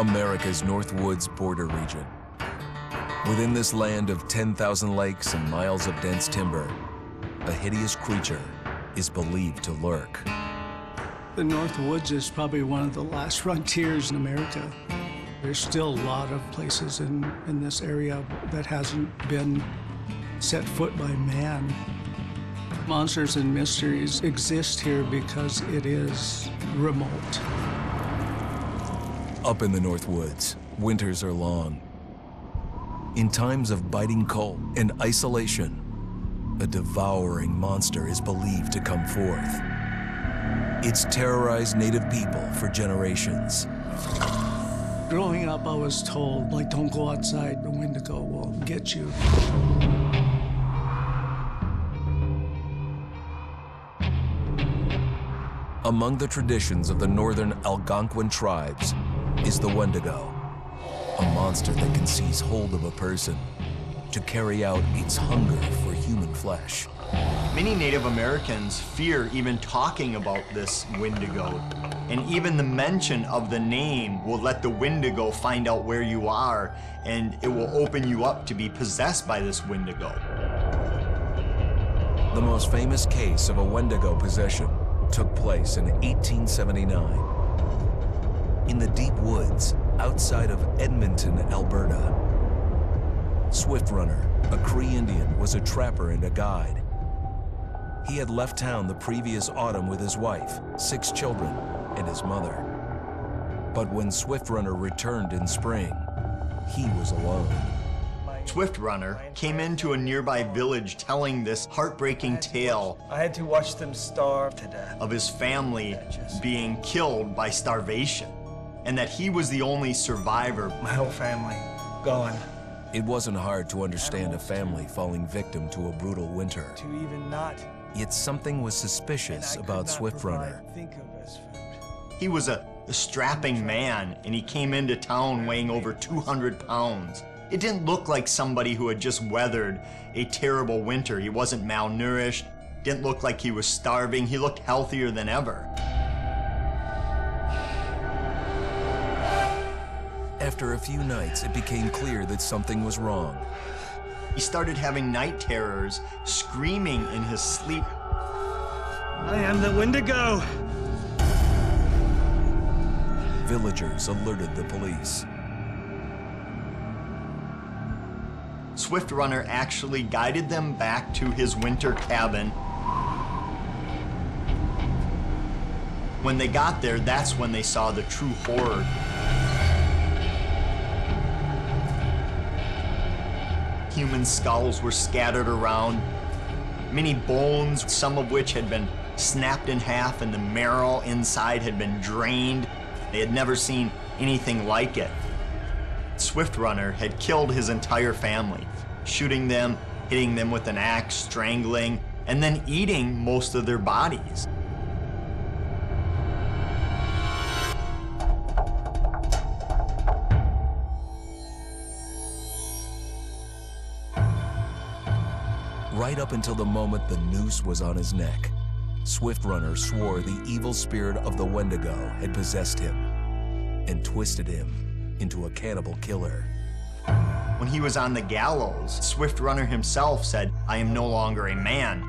America's North Woods border region. Within this land of 10,000 lakes and miles of dense timber, a hideous creature is believed to lurk. The North Woods is probably one of the last frontiers in America. There's still a lot of places in this area that hasn't been set foot by man. Monsters and mysteries exist here because it is remote. Up in the North Woods, winters are long. In times of biting cold and isolation, a devouring monster is believed to come forth. It's terrorized native people for generations. Growing up, I was told, like, don't go outside, the Wendigo will get you. Among the traditions of the northern Algonquin tribes is the Wendigo, a monster that can seize hold of a person to carry out its hunger for human flesh. Many Native Americans fear even talking about this Wendigo, and even the mention of the name will let the Wendigo find out where you are, and it will open you up to be possessed by this Wendigo. The most famous case of a Wendigo possession took place in 1879. In the deep woods outside of Edmonton, Alberta. Swift Runner, a Cree Indian, was a trapper and a guide. He had left town the previous autumn with his wife, 6 children, and his mother. But when Swift Runner returned in spring, he was alone. Swift Runner came into a nearby village telling this heartbreaking tale. I had to watch them starve to death. Of his family being killed by starvation, and that he was the only survivor. My whole family gone. It wasn't hard to understand a family falling victim to a brutal winter. To even not. Yet something was suspicious about Swift Runner. He was a strapping man, and he came into town weighing over 200 pounds. It didn't look like somebody who had just weathered a terrible winter. He wasn't malnourished, didn't look like he was starving. He looked healthier than ever. After a few nights, it became clear that something was wrong. He started having night terrors, screaming in his sleep. I am the Wendigo! Villagers alerted the police. Swift Runner actually guided them back to his winter cabin. When they got there, that's when they saw the true horror. Human skulls were scattered around, many bones, some of which had been snapped in half, and the marrow inside had been drained. They had never seen anything like it. Swift Runner had killed his entire family, shooting them, hitting them with an axe, strangling, and then eating most of their bodies. Right up until the moment the noose was on his neck, Swift Runner swore the evil spirit of the Wendigo had possessed him and twisted him into a cannibal killer. When he was on the gallows, Swift Runner himself said, "I am no longer a man.